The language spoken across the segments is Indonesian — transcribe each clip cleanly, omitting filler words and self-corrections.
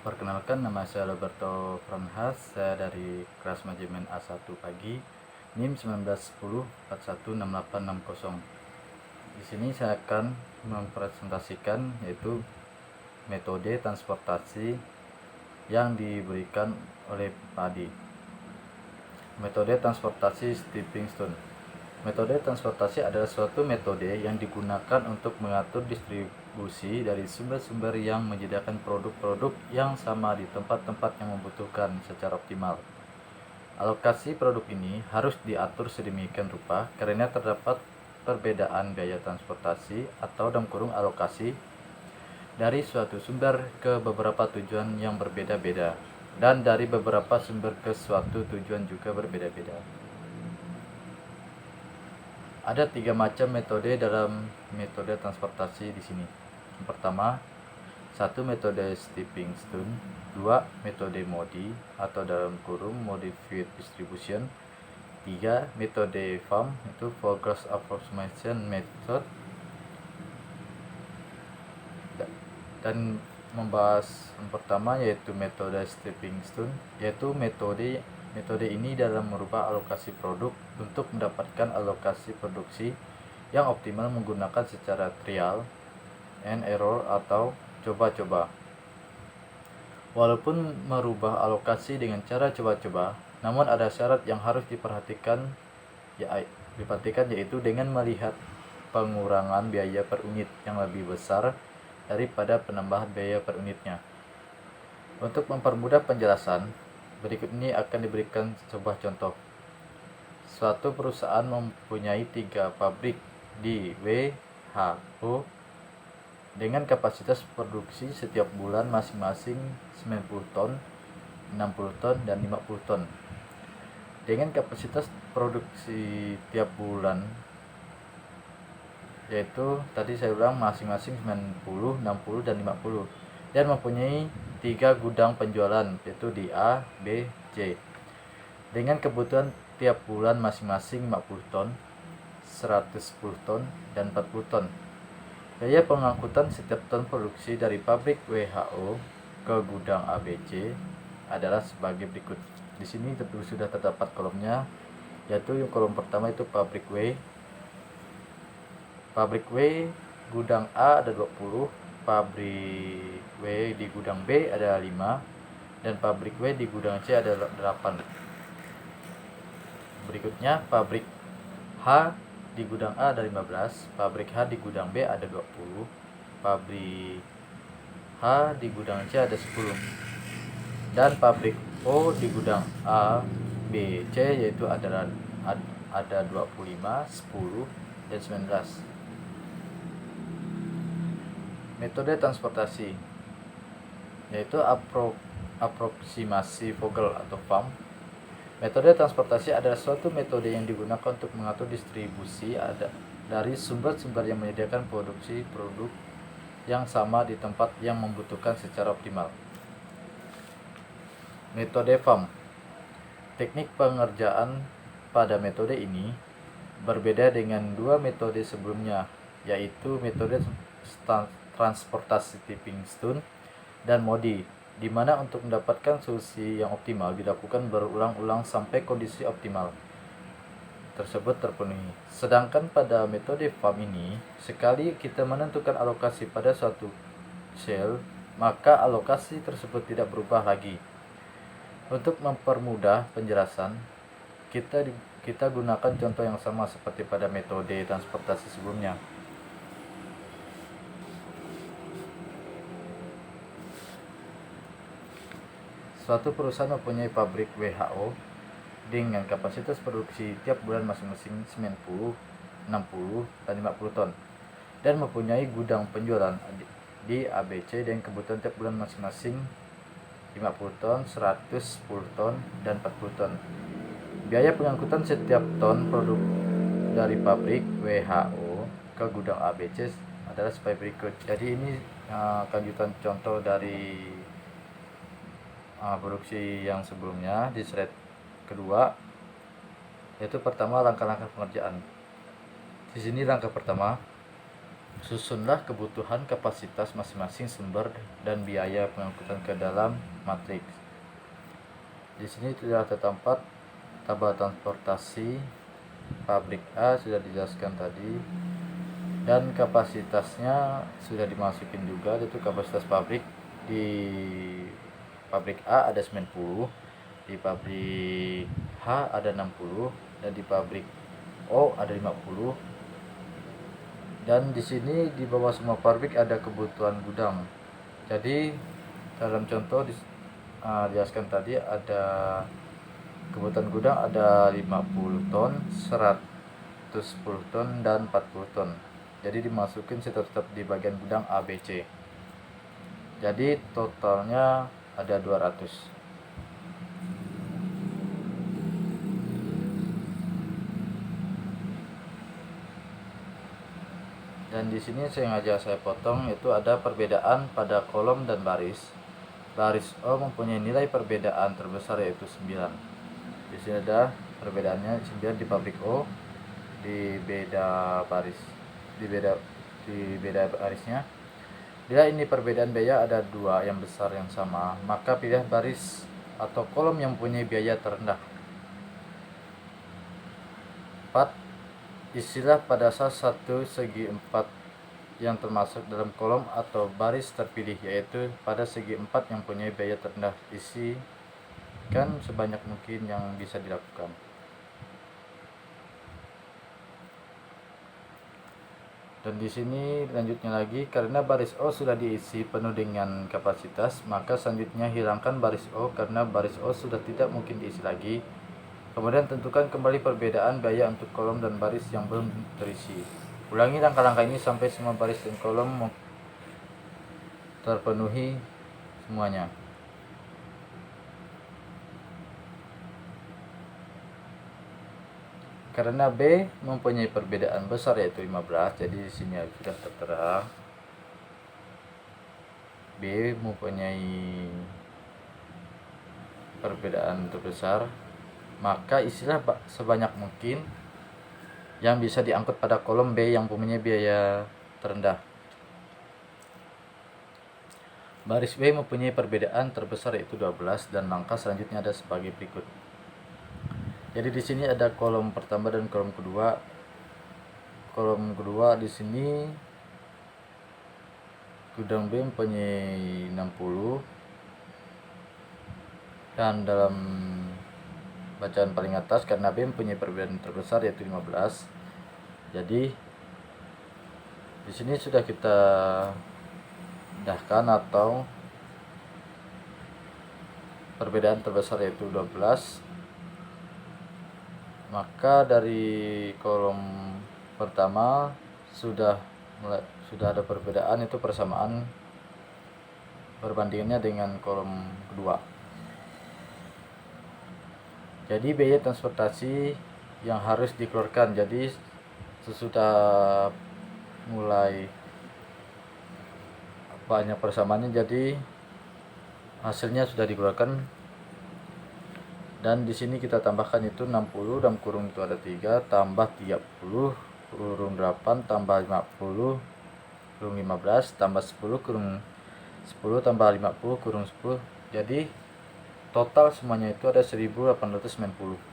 Perkenalkan, nama saya Roberto Franhas, saya dari kelas manajemen A1 pagi, NIM 1910416860. Di sini saya akan mempresentasikan yaitu metode transportasi yang diberikan oleh Padi. Metode transportasi stepping stone. Metode transportasi adalah suatu metode yang digunakan untuk mengatur distribusi dari sumber-sumber yang menyediakan produk-produk yang sama di tempat-tempat yang membutuhkan secara optimal. Alokasi produk ini harus diatur sedemikian rupa karena terdapat perbedaan biaya transportasi atau alokasi dari suatu sumber ke beberapa tujuan yang berbeda-beda, dan dari beberapa sumber ke suatu tujuan juga berbeda-beda. Ada 3 macam metode dalam metode transportasi di sini. Yang pertama, 1 metode stepping stone, 2 metode MODI atau dalam kurung modified distribution, 3 metode FAM itu Forecast Approximation Method, dan membahas yang pertama yaitu metode stepping stone, yaitu metode ini dalam merubah alokasi produk untuk mendapatkan alokasi produksi yang optimal menggunakan secara trial and error atau coba-coba. Walaupun merubah alokasi dengan cara coba-coba, namun ada syarat yang harus diperhatikan yaitu dengan melihat pengurangan biaya per unit yang lebih besar daripada penambahan biaya per unitnya. Untuk mempermudah penjelasan, berikut ini akan diberikan sebuah contoh. Suatu perusahaan mempunyai 3 pabrik di WHO dengan kapasitas produksi setiap bulan masing-masing 90 ton, 60 ton, dan 50 ton. Dengan kapasitas produksi tiap bulan yaitu tadi saya ulang masing-masing 90, 60, dan 50, dan mempunyai 3 gudang penjualan yaitu di A, B, C dengan kebutuhan tiap bulan masing-masing 50 ton, 110 ton, dan 40 ton. Biaya pengangkutan setiap ton produksi dari pabrik WHO ke gudang ABC adalah sebagai berikut. Di sini sudah terdapat kolomnya, yaitu yang kolom pertama itu pabrik W. Pabrik W gudang A ada 20, pabrik W di gudang B ada 5, dan pabrik W di gudang C ada 8. Berikutnya pabrik H di gudang A ada 15, pabrik H di gudang B ada 20, pabrik H di gudang C ada 10, dan pabrik O di gudang A, B, C yaitu ada 25, 10, dan 19. Metode transportasi yaitu aproksimasi Vogel atau FAM. Metode transportasi adalah suatu metode yang digunakan untuk mengatur distribusi dari sumber-sumber yang menyediakan produksi produk yang sama di tempat yang membutuhkan secara optimal. Metode FAM. Teknik pengerjaan pada metode ini berbeda dengan 2 metode sebelumnya, yaitu metode transportasi stepping stone dan MODI, di mana untuk mendapatkan solusi yang optimal dilakukan berulang-ulang sampai kondisi optimal tersebut terpenuhi. Sedangkan pada metode FAM ini, sekali kita menentukan alokasi pada suatu sel, maka alokasi tersebut tidak berubah lagi. Untuk mempermudah penjelasan, kita gunakan contoh yang sama seperti pada metode transportasi sebelumnya. Suatu perusahaan mempunyai pabrik WHO dengan kapasitas produksi tiap bulan masing-masing 90, 60, dan 50 ton, dan mempunyai gudang penjualan di ABC dengan kebutuhan tiap bulan masing-masing 50 ton, 110 ton, dan 40 ton. Biaya pengangkutan setiap ton produk dari pabrik WHO ke gudang ABC adalah sebagai berikut. Jadi ini lanjutan contoh dari produksi yang sebelumnya di slide kedua, yaitu pertama langkah-langkah pengerjaan. Di sini langkah pertama, Susunlah kebutuhan kapasitas masing-masing sumber dan biaya pengangkutan ke dalam matriks. Di sini sudah terdapat tabel transportasi pabrik A sudah dijelaskan tadi, dan kapasitasnya sudah dimasukin juga, yaitu kapasitas pabrik di pabrik A ada 90, di pabrik H ada 60, dan di pabrik O ada 50. Dan di sini di bawah semua pabrik ada kebutuhan gudang. Jadi dalam contoh dijelaskan tadi ada kebutuhan gudang ada 50 ton, 110 ton, dan 40 ton. Jadi dimasukin tetap di bagian gudang A, B, C. Jadi totalnya ada 200. Dan di sini sengaja saya potong, itu ada perbedaan pada kolom dan baris. Baris O mempunyai nilai perbedaan terbesar yaitu 9. Di sini ada perbedaannya 9 di pabrik O, di beda barisnya. Bila ini perbedaan biaya ada 2 yang besar yang sama, maka pilih baris atau kolom yang mempunyai biaya terendah. 4. Isilah pada salah satu segi 4 yang termasuk dalam kolom atau baris terpilih, yaitu pada segi 4 yang mempunyai biaya terendah. Isikan sebanyak mungkin yang bisa dilakukan. Dan di sini lanjutnya lagi, karena baris O sudah diisi penuh dengan kapasitas, maka selanjutnya hilangkan baris O karena baris O sudah tidak mungkin diisi lagi. Kemudian tentukan kembali perbedaan biaya untuk kolom dan baris yang belum terisi. Ulangi langkah-langkah ini sampai semua baris dan kolom terpenuhi semuanya. Karena B mempunyai perbedaan besar yaitu 15, jadi di sini sudah tertera B mempunyai perbedaan terbesar, maka isilah sebanyak mungkin yang bisa diangkut pada kolom B yang mempunyai biaya terendah. Baris B mempunyai perbedaan terbesar yaitu 12, dan langkah selanjutnya ada sebagai berikut. Jadi di sini ada kolom pertama dan kolom kedua. Kolom kedua di sini gudang B mempunyai 60, dan dalam bacaan paling atas karena B mempunyai perbedaan terbesar yaitu 15. Jadi di sini sudah kita dahkan atau perbedaan terbesar yaitu 12. Maka dari kolom pertama sudah ada perbedaan, itu persamaan perbandingannya dengan kolom kedua. Jadi biaya transportasi yang harus dikeluarkan, jadi sesudah mulai banyak persamaannya, jadi hasilnya sudah dikeluarkan. Dan di sini kita tambahkan itu 60 dalam kurung itu ada 3 tambah 30 kurung 8 tambah 50 kurung 15 tambah 10 kurung 10 tambah 50 kurung 10. Jadi total semuanya itu ada 1890.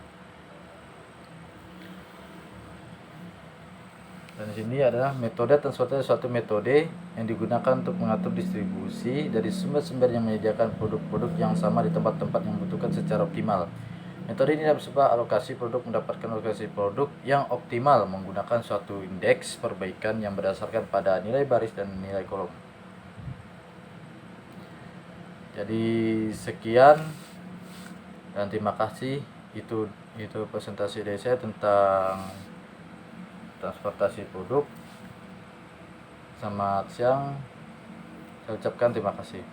Dan di sini adalah metode transportasi, suatu metode yang digunakan untuk mengatur distribusi dari sumber-sumber yang menyediakan produk-produk yang sama di tempat-tempat yang membutuhkan secara optimal. Metode ini dapat sebuah alokasi produk mendapatkan alokasi produk yang optimal menggunakan suatu indeks perbaikan yang berdasarkan pada nilai baris dan nilai kolom. Jadi sekian dan terima kasih. Itu presentasi dari saya tentang transportasi produk. Selamat siang, saya ucapkan terima kasih.